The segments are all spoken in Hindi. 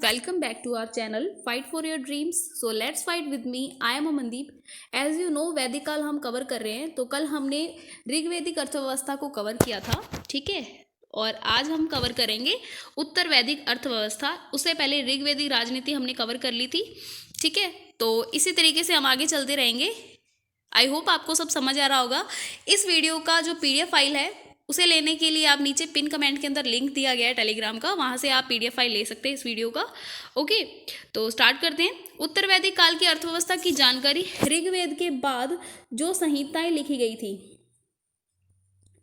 Welcome back to our channel Fight for your dreams. So let's fight with me. I am Amandeep. As you know, वैदिक काल हम कवर कर रहे हैं। तो कल हमने ऋग्वेदिक अर्थव्यवस्था को कवर किया था, ठीक है। और आज हम कवर करेंगे उत्तर वैदिक अर्थव्यवस्था। उससे पहले ऋग्वेदिक राजनीति हमने कवर कर ली थी, ठीक है। तो इसी तरीके से हम आगे चलते रहेंगे। आई होप आपको सब समझ आ रहा होगा। इस वीडियो का जो PDF फाइल है उसे लेने के लिए आप नीचे पिन कमेंट के अंदर लिंक दिया गया है टेलीग्राम का, वहाँ से आप PDF फाइल ले सकते हैं इस वीडियो का। ओके, तो स्टार्ट करते हैं। उत्तर वैदिक काल की अर्थव्यवस्था की जानकारी ऋग्वेद के बाद जो संहिताएं लिखी गई थी,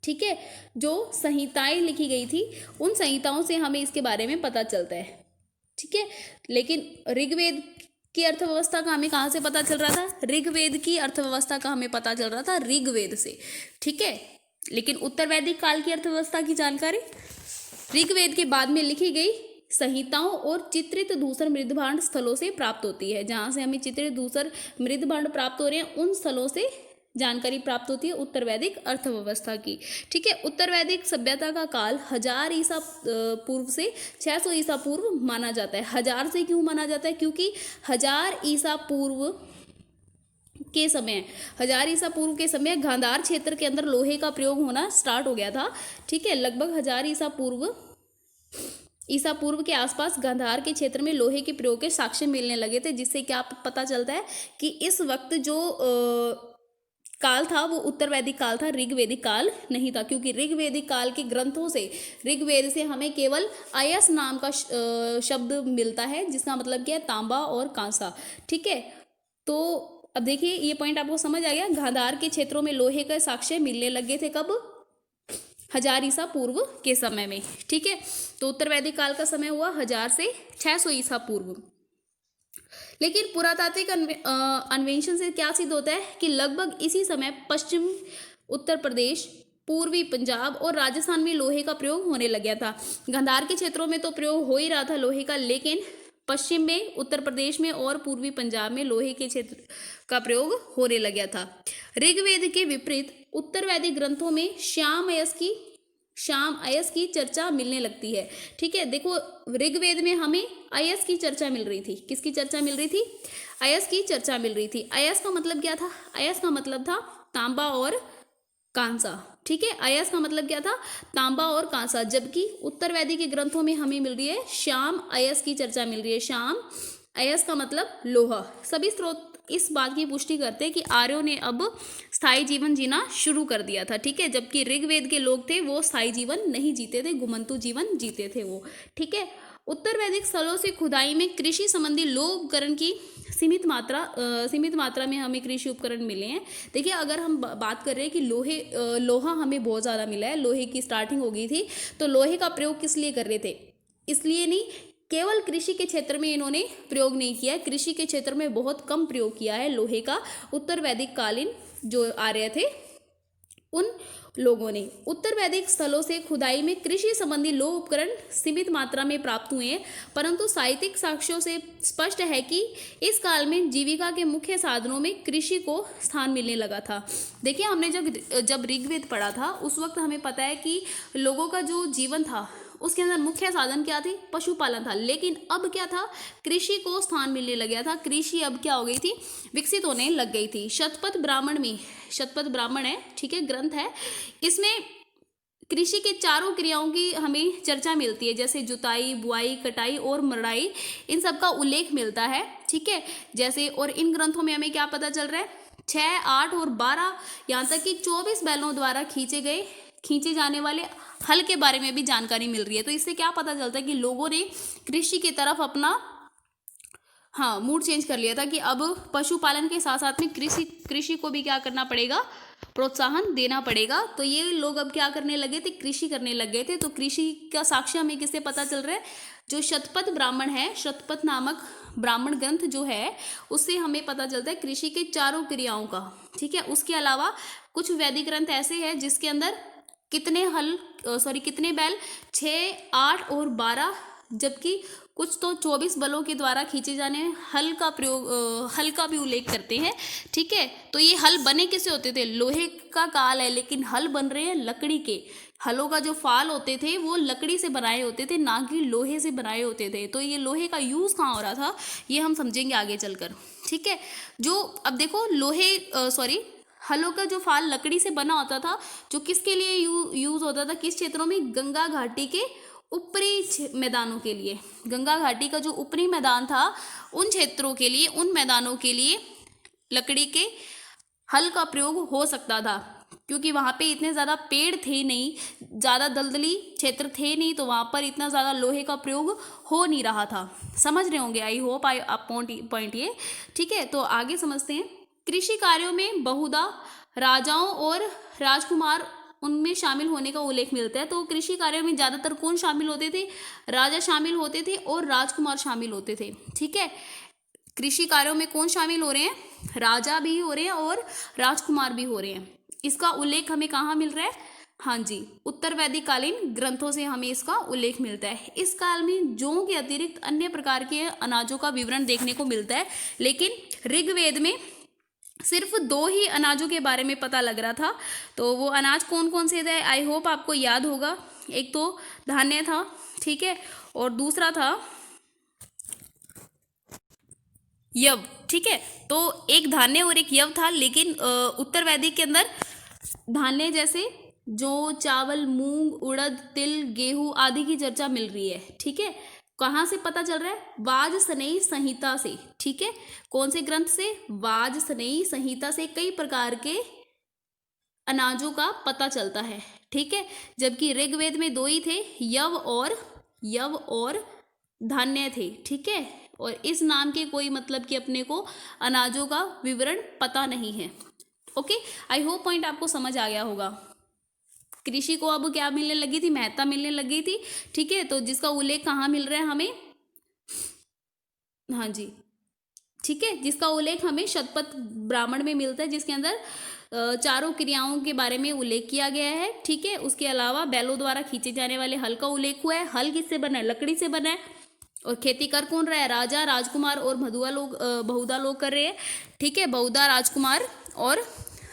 ठीक है, जो संहिताएं लिखी गई थी उन संहिताओं से हमें इसके बारे में पता चलता है, ठीक है। लेकिन ऋग्वेद की अर्थव्यवस्था का हमें कहाँ से पता चल रहा था? ऋग्वेद की अर्थव्यवस्था का हमें पता चल रहा था ऋग्वेद से, ठीक है। लेकिन उत्तर वैदिक काल की अर्थव्यवस्था की जानकारी ऋग्वेद के बाद में लिखी गई संहिताओं और चित्रित धूसर मृदभांड स्थलों से प्राप्त होती है। जहाँ से हमें चित्रित धूसर मृदभांड प्राप्त हो रहे हैं उन स्थलों से जानकारी प्राप्त होती है उत्तर वैदिक अर्थव्यवस्था की, ठीक है। उत्तर वैदिक सभ्यता का काल 1000 ईसा पूर्व से 600 ईसा पूर्व माना जाता है। 1000 से क्यों माना जाता है? क्योंकि 1000 ईसा पूर्व के समय 1000 ईसा पूर्व के समय गांधार क्षेत्र के अंदर लोहे का प्रयोग होना स्टार्ट हो गया था, ठीक है। लगभग 1000 ईसा पूर्व के आसपास गांधार के क्षेत्र में लोहे के प्रयोग के साक्ष्य मिलने लगे थे, जिससे क्या पता चलता है कि इस वक्त जो काल था वो उत्तर वैदिक काल था, ऋग्वेदिक काल नहीं था। क्योंकि ऋग्वेदिक काल के ग्रंथों से, ऋग्वेद से हमें केवल अयस नाम का शब्द मिलता है, जिसका मतलब क्या है? तांबा और कांसा, ठीक है। तो अब देखिए, ये पॉइंट आपको समझ आ गया। गांधार के क्षेत्रों में लोहे का साक्ष्य मिलने लगे थे कब? 1000 ईसा पूर्व के समय में, ठीक है। तो उत्तर वैदिक काल का समय हुआ 1000 से 600 ईसा पूर्व। लेकिन पुरातात्विक अन्वेषण से क्या सिद्ध होता है कि लगभग इसी समय पश्चिम उत्तर प्रदेश, पूर्वी पंजाब और राजस्थान में लोहे का प्रयोग होने लग गया था। गांधार के क्षेत्रों में तो प्रयोग हो ही रहा था लोहे का, लेकिन पश्चिम में, उत्तर प्रदेश में और पूर्वी पंजाब में लोहे के क्षेत्र का प्रयोग होने लग गया था। ऋग्वेद के विपरीत उत्तर वैदिक ग्रंथों में श्याम अयस की चर्चा मिलने लगती है, ठीक है। देखो, ऋग्वेद में हमें अयस की चर्चा मिल रही थी। किसकी चर्चा मिल रही थी? अयस की चर्चा मिल रही थी। अयस का मतलब क्या था? अयस का मतलब था तांबा और कांसा, ठीक है। अयस का मतलब क्या था? तांबा और कांसा। जबकि उत्तर वैदिक के ग्रंथों में हमें मिल रही है श्याम अयस की चर्चा मिल रही है। श्याम अयस का मतलब लोहा। सभी स्रोत इस बात की पुष्टि करते हैं कि आर्यों ने अब स्थायी जीवन जीना शुरू कर दिया था, ठीक है। जबकि ऋग्वेद के लोग थे वो स्थायी जीवन नहीं जीते थे, घुमंतु जीवन जीते थे वो, ठीक है। उत्तर वैदिक स्थलों से खुदाई में कृषि संबंधी लोह उपकरण की सीमित मात्रा में हमें कृषि उपकरण मिले हैं। देखिए, अगर हम बात कर रहे हैं कि लोहा हमें बहुत ज़्यादा मिला है, लोहे की स्टार्टिंग हो गई थी, तो लोहे का प्रयोग किस लिए कर रहे थे? इसलिए नहीं, केवल कृषि के क्षेत्र में इन्होंने प्रयोग नहीं किया है, कृषि के क्षेत्र में बहुत कम प्रयोग किया है लोहे का उत्तर वैदिक कालीन जो आर्य थे उन लोगों ने। उत्तर वैदिक स्थलों से खुदाई में कृषि संबंधी लोह उपकरण सीमित मात्रा में प्राप्त हुए हैं, परंतु साहित्यिक साक्ष्यों से स्पष्ट है कि इस काल में जीविका के मुख्य साधनों में कृषि को स्थान मिलने लगा था। देखिए, हमने जब ऋग्वेद पढ़ा था उस वक्त हमें पता है कि लोगों का जो जीवन था उसके अंदर मुख्य साधन क्या थी? पशुपालन था। लेकिन अब क्या था? कृषि को स्थान मिलने लग गया था। कृषि अब क्या हो गई थी? विकसित होने लग गई थी। शतपथ ब्राह्मण है, ठीक है, ग्रंथ है। इसमें कृषि के चारों क्रियाओं की हमें चर्चा मिलती है, जैसे जुताई, बुआई, कटाई और मड़ाई, इन सब का उल्लेख मिलता है, ठीक है। जैसे, और इन ग्रंथों में हमें क्या पता चल रहा है? 6, 8 और 12, यहाँ तक कि 24 बैलों द्वारा खींचे जाने वाले हल के बारे में भी जानकारी मिल रही है। तो इससे क्या पता चलता है कि लोगों ने कृषि की तरफ अपना मूड चेंज कर लिया था कि अब पशुपालन के साथ साथ में कृषि को भी क्या करना पड़ेगा? प्रोत्साहन देना पड़ेगा। तो ये लोग अब क्या करने लगे थे? कृषि करने लग गए थे। तो कृषि का साक्ष्य हमें किससे पता चल रहा है? जो शतपथ ब्राह्मण है, शतपथ नामक ब्राह्मण ग्रंथ जो है, उससे हमें पता चलता है कृषि के चारों क्रियाओं का, ठीक है। उसके अलावा कुछ वैदिक ग्रंथ ऐसे हैं जिसके अंदर कितने बैल? 6, 8 और 12, जबकि कुछ तो 24 बलों के द्वारा खींचे जाने हल का भी उल्लेख करते हैं, ठीक है। तो ये हल बने किसे होते थे? लोहे का काल है, लेकिन हल बन रहे हैं लकड़ी के, हलों का जो फाल होते थे वो लकड़ी से बनाए होते थे, ना कि लोहे से बनाए होते थे। तो ये लोहे का यूज़ कहाँ हो रहा था ये हम समझेंगे आगे चलकर, ठीक है। जो अब देखो हलों का जो फाल लकड़ी से बना होता था, जो किसके लिए यूज़ होता था, किस क्षेत्रों में, गंगा घाटी के ऊपरी मैदानों के लिए। गंगा घाटी का जो ऊपरी मैदान था उन क्षेत्रों के लिए, उन मैदानों के लिए लकड़ी के हल का प्रयोग हो सकता था, क्योंकि वहाँ पे इतने ज़्यादा पेड़ थे नहीं, ज़्यादा दलदली क्षेत्र थे नहीं, तो वहाँ पर इतना ज़्यादा लोहे का प्रयोग हो नहीं रहा था। समझ रहे होंगे, आई होप आप पॉइंट ये, ठीक है। तो आगे समझते हैं। कृषि कार्यों में बहुधा राजाओं और राजकुमार उनमें शामिल होने का उल्लेख मिलता है। तो कृषि कार्यों में ज़्यादातर कौन शामिल होते थे, राजा शामिल होते थे और राजकुमार शामिल होते थे, ठीक है। कृषि कार्यों में कौन शामिल हो रहे हैं, राजा भी हो रहे हैं और राजकुमार भी हो रहे हैं। इसका उल्लेख हमें कहाँ मिल रहा है, हाँ जी, उत्तर वैदिक कालीन ग्रंथों से हमें इसका उल्लेख मिलता है। इस काल में जौ के अतिरिक्त अन्य प्रकार के अनाजों का विवरण देखने को मिलता है, लेकिन ऋग्वेद में सिर्फ 2 ही अनाजों के बारे में पता लग रहा था। तो वो अनाज कौन कौन से थे, आई होप आपको याद होगा। एक तो धान्य था, ठीक है, और दूसरा था यव, ठीक है। तो एक धान्य और एक यव था, लेकिन उत्तर वैदिक के अंदर धान्य जैसे जौ, चावल, मूंग, उड़द, तिल, गेहूं आदि की चर्चा मिल रही है, ठीक है। कहाँ से पता चल रहा है, वाजसनेयी संहिता से, ठीक है। कौन से ग्रंथ से, वाजसनेयी संहिता से कई प्रकार के अनाजों का पता चलता है, ठीक है। जबकि ऋग्वेद में 2 ही थे, यव और धान्य थे, ठीक है। और इस नाम के कोई मतलब कि अपने को अनाजों का विवरण पता नहीं है। ओके, आई होप पॉइंट आपको समझ आ गया होगा। कृषि को अब क्या मिलने लगी थी, महत्ता मिलने लगी थी, ठीक है। तो जिसका उल्लेख कहाँ मिल रहा है हमें, हाँ जी, ठीक है, जिसका उल्लेख हमें शतपथ ब्राह्मण में मिलता है, जिसके अंदर चारों क्रियाओं के बारे में उल्लेख किया गया है, ठीक है। उसके अलावा बैलों द्वारा खींचे जाने वाले हल का उल्लेख हुआ है। हल किससे बना है, लकड़ी से बना है। और खेती कर कौन रहा है, राजा, राजकुमार और बहुधा लोग कर रहे हैं, ठीक है। बहुधा, राजकुमार और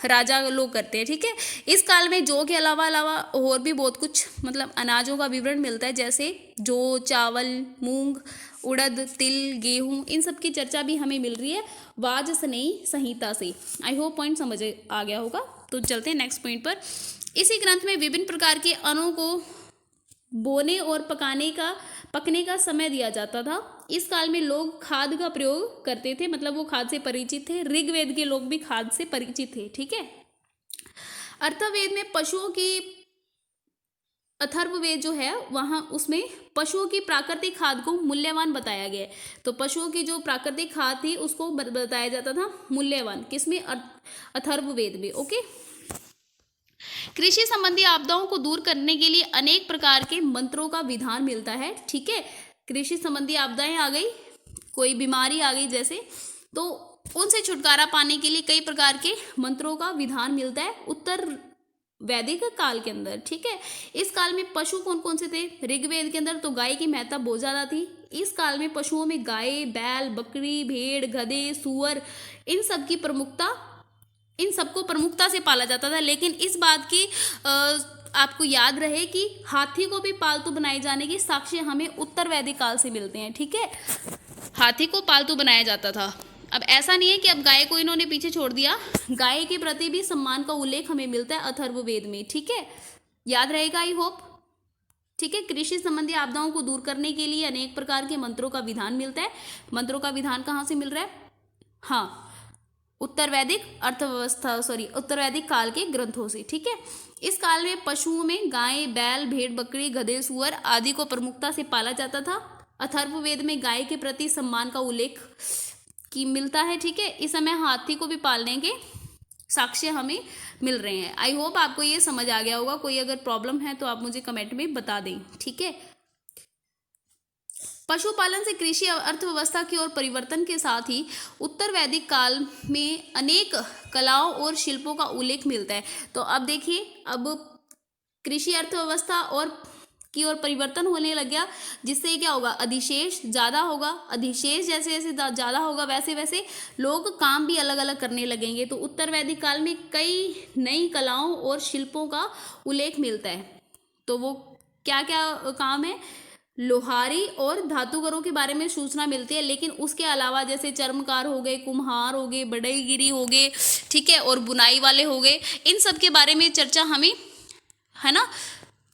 राजा लोग करते हैं, ठीक है। इस काल में जौ के अलावा और भी बहुत कुछ मतलब अनाजों का विवरण मिलता है, जैसे जौ, चावल, मूंग, उड़द, तिल, गेहूं, इन सब की चर्चा भी हमें मिल रही है वाजसनेयी संहिता से। आई होप पॉइंट समझ आ गया होगा। तो चलते हैं नेक्स्ट पॉइंट पर। इसी ग्रंथ में विभिन्न प्रकार के अन्नों को बोने और पकने का समय दिया जाता था। इस काल में लोग खाद का प्रयोग करते थे, मतलब वो खाद से परिचित थे। ऋग्वेद के लोग भी खाद से परिचित थे, ठीक है। अथर्ववेद में पशुओं की, अथर्ववेद जो है वहाँ उसमें पशुओं की प्राकृतिक खाद को मूल्यवान बताया गया है। तो पशुओं की जो प्राकृतिक खाद थी उसको बताया जाता था मूल्यवान, किसमें, अथर्ववेद में, ओके। कृषि संबंधी आपदाओं को दूर करने के लिए अनेक प्रकार के मंत्रों का विधान मिलता है, ठीक है। कृषि संबंधी आपदाएं आ गई, कोई बीमारी आ गई जैसे, तो उनसे छुटकारा पाने के लिए कई प्रकार के मंत्रों का विधान मिलता है उत्तर वैदिक काल के अंदर, ठीक है। इस काल में पशु कौन कौन से थे, ऋग्वेद के अंदर तो गाय की महत्ता बहुत ज्यादा थी। इस काल में पशुओं में गाय, बैल, बकरी, भेड़, गधे, सूअर, इन सबको प्रमुखता से पाला जाता था। लेकिन इस बात की आपको याद रहे कि हाथी को भी पालतू बनाए जाने के साक्ष्य हमें उत्तर वैदिक काल से मिलते हैं, ठीक है। हाथी को पालतू बनाया जाता था। अब ऐसा नहीं है कि अब गाय को इन्होंने पीछे छोड़ दिया, गाय के प्रति भी सम्मान का उल्लेख हमें मिलता है अथर्ववेद में, ठीक है। याद रहेगा आई होप, ठीक है। कृषि संबंधी आपदाओं को दूर करने के लिए अनेक प्रकार के मंत्रों का विधान मिलता है। मंत्रों का विधान कहाँ से मिल रहा है, हाँ, उत्तर वैदिक काल के ग्रंथों से, ठीक है। इस काल में पशुओं में गाय, बैल, भेड़, बकरी, गधे, सुअर आदि को प्रमुखता से पाला जाता था। अथर्ववेद में गाय के प्रति सम्मान का उल्लेख की मिलता है, ठीक है। इस समय हाथी को भी पालने के साक्ष्य हमें मिल रहे हैं। आई होप आपको ये समझ आ गया होगा। कोई अगर प्रॉब्लम है तो आप मुझे कमेंट में बता दें, ठीक है। पशुपालन से कृषि अर्थव्यवस्था की ओर परिवर्तन के साथ ही उत्तर वैदिक काल में अनेक कलाओं और शिल्पों का उल्लेख मिलता है। तो अब देखिए, अब कृषि अर्थव्यवस्था की ओर परिवर्तन होने लग गया, जिससे क्या होगा, अधिशेष ज़्यादा होगा। अधिशेष जैसे जैसे ज़्यादा होगा वैसे वैसे लोग काम भी अलग अलग करने लगेंगे। तो उत्तर वैदिक काल में कई नई कलाओं और शिल्पों का उल्लेख मिलता है। तो वो क्या क्या काम है, लोहारी और धातुकरों के बारे में सूचना मिलती है। लेकिन उसके अलावा जैसे चर्मकार हो गए, कुम्हार हो गए, बढ़ईगिरी हो गए, ठीक है, और बुनाई वाले हो गए, इन सब के बारे में चर्चा हमें, है ना,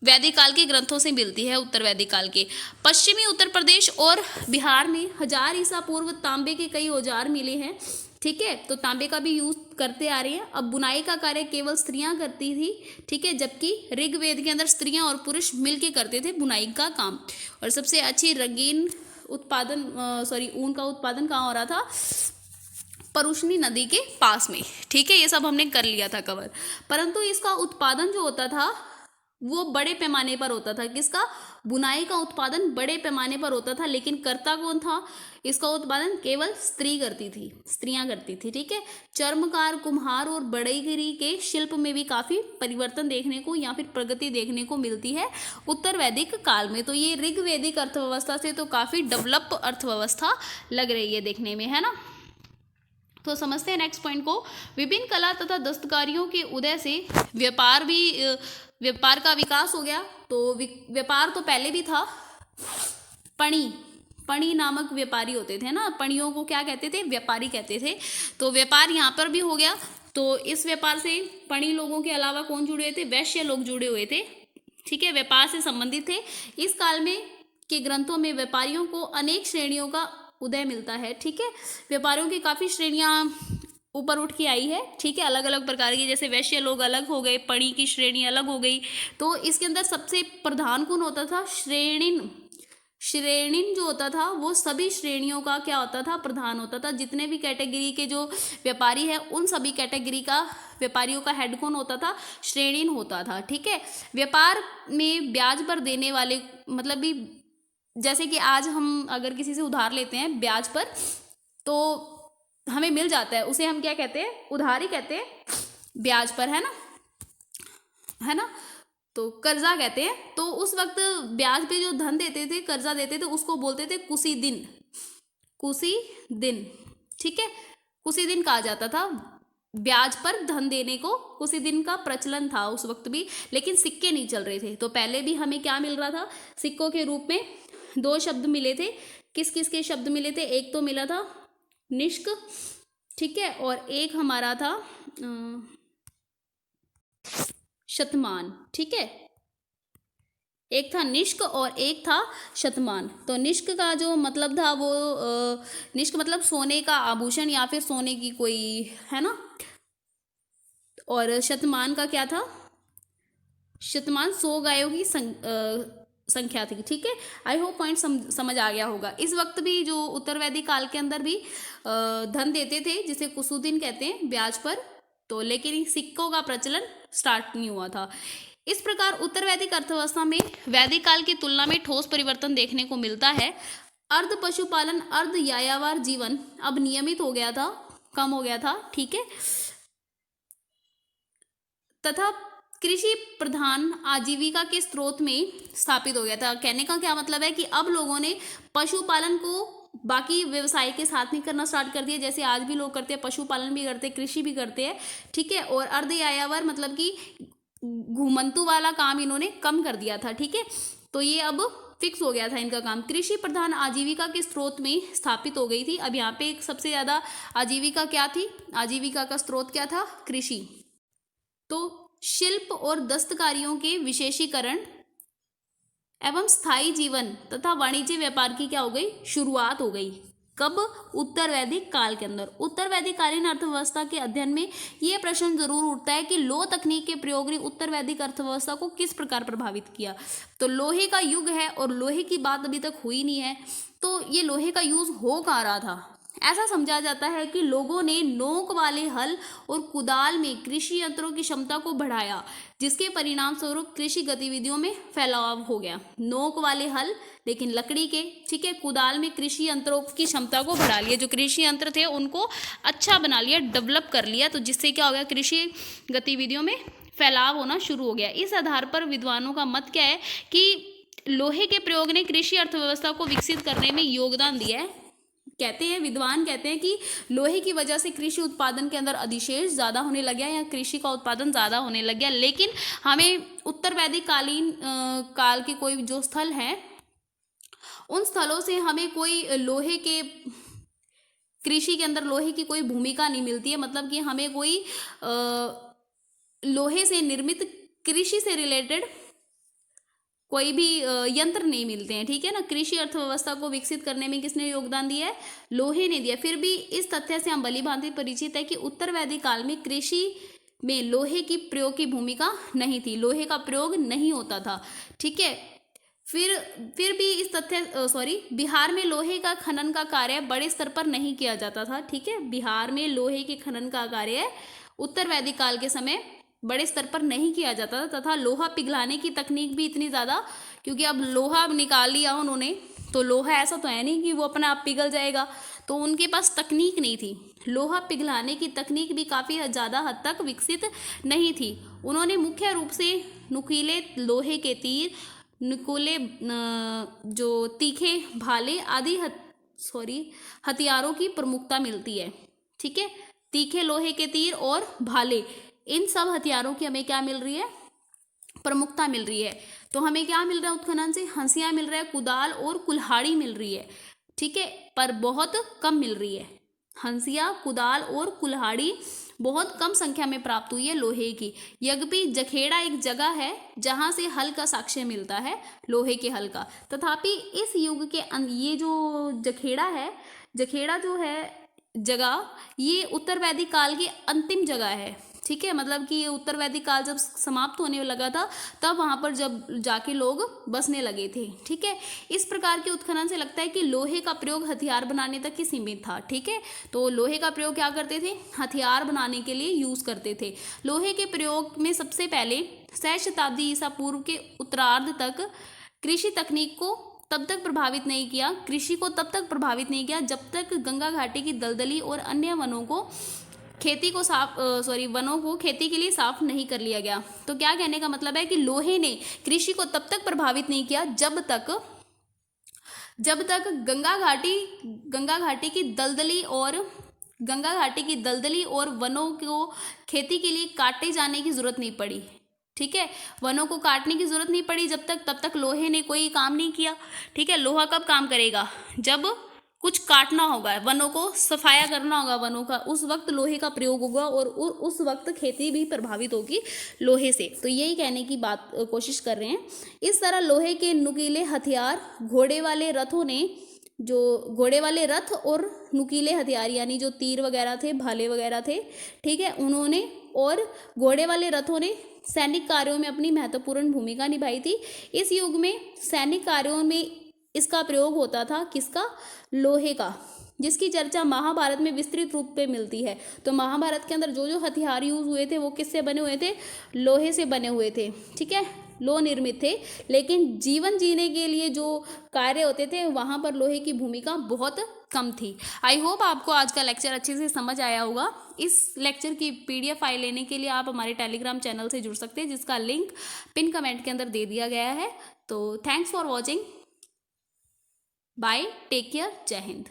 वैदिक काल के ग्रंथों से मिलती है, उत्तर वैदिक काल के। पश्चिमी उत्तर प्रदेश और बिहार में 1000 ईसा पूर्व तांबे के कई औजार मिले हैं, ठीक है, तो तांबे का भी यूज करते आ रही है। अब बुनाई का कार्य केवल स्त्रियां करती थी, ठीक है, जबकि ऋग्वेद के अंदर स्त्रियां और पुरुष मिलके करते थे बुनाई का काम। और सबसे अच्छी रंगीन उत्पादन ऊन का उत्पादन कहाँ हो रहा था, परुष्णी नदी के पास में, ठीक है, ये सब हमने कर लिया था कवर। परंतु इसका उत्पादन जो होता था वो बड़े पैमाने पर होता था। किसका, बुनाई का उत्पादन बड़े पैमाने पर होता था, लेकिन करता कौन था, इसका उत्पादन केवल स्त्रियां करती थी, ठीक है। चर्मकार, कुम्हार और बढ़ईगिरी के शिल्प में भी काफी परिवर्तन देखने को या फिर प्रगति देखने को मिलती है उत्तर वैदिक काल में। तो ये ऋग्वैदिक अर्थव्यवस्था से तो काफी डेवलप अर्थव्यवस्था लग रही है देखने में, है ना। तो समझते हैं नेक्स्ट पॉइंट को। विभिन्न कला तथा दस्तकारियों के उदय से व्यापार का विकास हो गया। तो व्यापार तो पहले भी था। पणी नामक व्यापारी होते थे ना, पणियों को क्या कहते थे, व्यापारी कहते थे। तो व्यापार यहाँ पर भी हो गया। तो इस व्यापार से पणी लोगों के अलावा कौन जुड़े हुए थे, वैश्य लोग जुड़े हुए थे, ठीक है, व्यापार से संबंधित थे। इस काल में के ग्रंथों में व्यापारियों को अनेक श्रेणियों का उदय मिलता है, ठीक है। व्यापारियों की काफी श्रेणियां ऊपर उठ के आई है, ठीक है, अलग अलग प्रकार की, जैसे वैश्य लोग अलग हो गए, पणी की श्रेणी अलग हो गई। तो इसके अंदर सबसे प्रधान कौन होता था, श्रेणिन जो होता था वो सभी श्रेणियों का क्या होता था, प्रधान होता था। जितने भी कैटेगरी के जो व्यापारी है उन सभी कैटेगरी का व्यापारियों का हेड कौन होता था, श्रेणिन होता था, ठीक है। व्यापार में ब्याज पर देने वाले, मतलब भी जैसे कि आज हम अगर किसी से उधार लेते हैं ब्याज पर, तो हमें मिल जाता है, उसे हम क्या कहते हैं, उधारी कहते हैं, ब्याज पर, है ना। तो कर्जा कहते हैं। तो उस वक्त ब्याज पे जो धन देते थे, कर्जा देते थे, उसको बोलते थे कुसी दिन, ठीक है, कुसी दिन कहा जाता था। ब्याज पर धन देने को कुसी दिन का प्रचलन था उस वक्त भी, लेकिन सिक्के नहीं चल रहे थे। तो पहले भी हमें क्या मिल रहा था, सिक्कों के रूप में 2 शब्द मिले थे। किस किस के शब्द मिले थे, एक तो मिला था निष्क, ठीक है, और एक हमारा था शतमान, ठीक है, एक था निष्क और एक था शतमान। तो निष्क का जो मतलब था वो निष्क मतलब सोने का आभूषण या फिर सोने की कोई, है ना, और शतमान का क्या था, शतमान 100 गायों की संख्या थी, ठीक है। आई होप पॉइंट समझ आ गया होगा। इस वक्त भी जो उत्तर वैदिक काल के अंदर भी धन देते थे जिसे कुसुदिन कहते हैं ब्याज पर, तो लेकिन सिक्कों का प्रचलन स्टार्ट नहीं हुआ था। इस प्रकार उत्तर वैदिक अर्थव्यवस्था में वैदिक काल की तुलना में ठोस परिवर्तन देखने को मिलता है। अर्ध पशुपालन, अर्ध यायावर जीवन अब नियमित हो गया था, कम हो गया था, ठीक है, तथा कृषि प्रधान आजीविका के स्रोत में स्थापित हो गया था। कहने का क्या मतलब है कि अब लोगों ने पशुपालन को बाकी व्यवसाय के साथ नहीं करना स्टार्ट कर दिया, जैसे आज भी लोग करते हैं, पशुपालन भी करते हैं, कृषि भी करते हैं, ठीक है। और अर्ध यायावर मतलब कि घुमंतु वाला काम इन्होंने कम कर दिया था, ठीक है। तो ये अब फिक्स हो गया था इनका काम। कृषि प्रधान आजीविका के स्रोत में स्थापित हो गई थी। अब यहाँ पे सबसे ज्यादा आजीविका क्या थी, आजीविका का स्रोत क्या था, कृषि। तो शिल्प और दस्तकारियों के विशेषीकरण एवं स्थायी जीवन तथा वाणिज्य व्यापार की क्या हो गई, शुरुआत हो गई। कब, उत्तर वैदिक काल के अंदर। उत्तर वैदिक कालीन अर्थव्यवस्था के अध्ययन में यह प्रश्न जरूर उठता है कि लोह तकनीक के प्रयोग ने उत्तर वैदिक अर्थव्यवस्था को किस प्रकार प्रभावित किया। तो लोहे का युग है और लोहे की बात अभी तक हुई नहीं है, तो ये लोहे का यूज हो कहाँ रहा था। ऐसा समझा जाता है कि लोगों ने नोक वाले हल और कुदाल में कृषि यंत्रों की क्षमता को बढ़ाया, जिसके परिणाम स्वरूप कृषि गतिविधियों में फैलाव हो गया। नोक वाले हल लेकिन लकड़ी के, ठीक है, कुदाल में कृषि यंत्रों की क्षमता को बढ़ा लिया, जो कृषि यंत्र थे उनको अच्छा बना लिया, डेवलप कर लिया, तो जिससे क्या हो गया, कृषि गतिविधियों में फैलाव होना शुरू हो गया। इस आधार पर विद्वानों का मत क्या है कि लोहे के प्रयोग ने कृषि अर्थव्यवस्था को विकसित करने में योगदान दिया है। कहते हैं, विद्वान कहते हैं कि लोहे की वजह से कृषि उत्पादन के अंदर अधिशेष ज़्यादा होने लग गया या कृषि का उत्पादन ज़्यादा होने लग गया। लेकिन हमें उत्तर वैदिक कालीन काल के कोई जो स्थल हैं उन स्थलों से हमें कोई लोहे के कृषि के अंदर लोहे की कोई भूमिका नहीं मिलती है। मतलब कि हमें कोई लोहे से निर्मित कृषि से रिलेटेड कोई भी यंत्र नहीं मिलते हैं, ठीक है ना। कृषि अर्थव्यवस्था को विकसित करने में किसने योगदान दिया है? लोहे ने दिया। फिर भी इस तथ्य से हम भली भांति परिचित है कि उत्तर वैदिक काल में कृषि में लोहे की प्रयोग की भूमिका नहीं थी, लोहे का प्रयोग नहीं होता था, ठीक है। फिर भी इस तथ्य बिहार में लोहे का खनन का कार्य बड़े स्तर पर नहीं किया जाता था, ठीक है। बिहार में लोहे के खनन का कार्य उत्तर वैदिक काल के समय बड़े स्तर पर नहीं किया जाता था, तथा लोहा पिघलाने की तकनीक भी इतनी ज़्यादा, क्योंकि अब लोहा निकाल लिया उन्होंने तो लोहा ऐसा तो है नहीं कि वो अपने आप पिघल जाएगा, तो उनके पास तकनीक नहीं थी। लोहा पिघलाने की तकनीक भी काफ़ी ज़्यादा हद तक विकसित नहीं थी। उन्होंने मुख्य रूप से नुकीले लोहे के तीर, नुकीले जो तीखे भाले आदि हथियारों की प्रमुखता मिलती है, ठीक है। तीखे लोहे के तीर और भाले, इन सब हथियारों की हमें क्या मिल रही है? प्रमुखता मिल रही है। तो हमें क्या मिल रहा है उत्खनन से? हंसिया मिल रहा है, कुदाल और कुल्हाड़ी मिल रही है, ठीक है, पर बहुत कम मिल रही है। हंसिया, कुदाल और कुल्हाड़ी बहुत कम संख्या में प्राप्त हुई है लोहे की। यद्यपि जखेड़ा एक जगह है जहां से हल का साक्ष्य मिलता है, लोहे के हल का। तथापि इस युग के ये जो जखेड़ा है, जखेड़ा जो है जगह, ये उत्तर वैदिक काल की अंतिम जगह है, ठीक है। मतलब कि उत्तर वैदिक काल जब समाप्त होने लगा था तब वहाँ पर जब जाके लोग बसने लगे थे, ठीक है। इस प्रकार के उत्खनन से लगता है कि लोहे का प्रयोग हथियार बनाने तक ही सीमित था, ठीक है। तो लोहे का प्रयोग क्या करते थे? हथियार बनाने के लिए यूज़ करते थे। लोहे के प्रयोग में सबसे पहले 6 शताब्दी ईसा पूर्व के उत्तरार्ध तक कृषि तकनीक को तब तक प्रभावित नहीं किया, कृषि को तब तक प्रभावित नहीं किया जब तक गंगा घाटी की दलदली और अन्य वनों को वनों को खेती के लिए साफ नहीं कर लिया गया। तो क्या कहने का मतलब है कि लोहे ने कृषि को तब तक प्रभावित नहीं किया जब तक गंगा घाटी की दलदली और वनों को खेती के लिए काटे जाने की जरूरत नहीं पड़ी, ठीक है। वनों को काटने की जरूरत नहीं पड़ी तब तक लोहे ने कोई काम नहीं किया, ठीक है। लोहा कब काम करेगा? जब कुछ काटना होगा, वनों को सफाया करना होगा वनों का, उस वक्त लोहे का प्रयोग होगा और उस वक्त खेती भी प्रभावित होगी लोहे से। तो यही कहने की बात कोशिश कर रहे हैं। इस तरह लोहे के नुकीले हथियार, घोड़े वाले रथ और नुकीले हथियार यानी जो तीर वगैरह थे, भाले वगैरह थे, ठीक है, उन्होंने और घोड़े वाले रथों ने सैनिक कार्यों में अपनी महत्वपूर्ण भूमिका निभाई थी। इस युग में सैनिक कार्यों में इसका प्रयोग होता था, किसका? लोहे का, जिसकी चर्चा महाभारत में विस्तृत रूप पे मिलती है। तो महाभारत के अंदर जो जो हथियार यूज हुए थे वो किससे बने हुए थे? लोहे से बने हुए थे, ठीक है, लोह निर्मित थे। लेकिन जीवन जीने के लिए जो कार्य होते थे वहाँ पर लोहे की भूमिका बहुत कम थी। आई होप आपको आज का लेक्चर अच्छे से समझ आया होगा। इस लेक्चर की PDF फाइल लेने के लिए आप हमारे टेलीग्राम चैनल से जुड़ सकते हैं, जिसका लिंक पिन कमेंट के अंदर दे दिया गया है। तो thanks for watching, bye, take care, जय हिंद।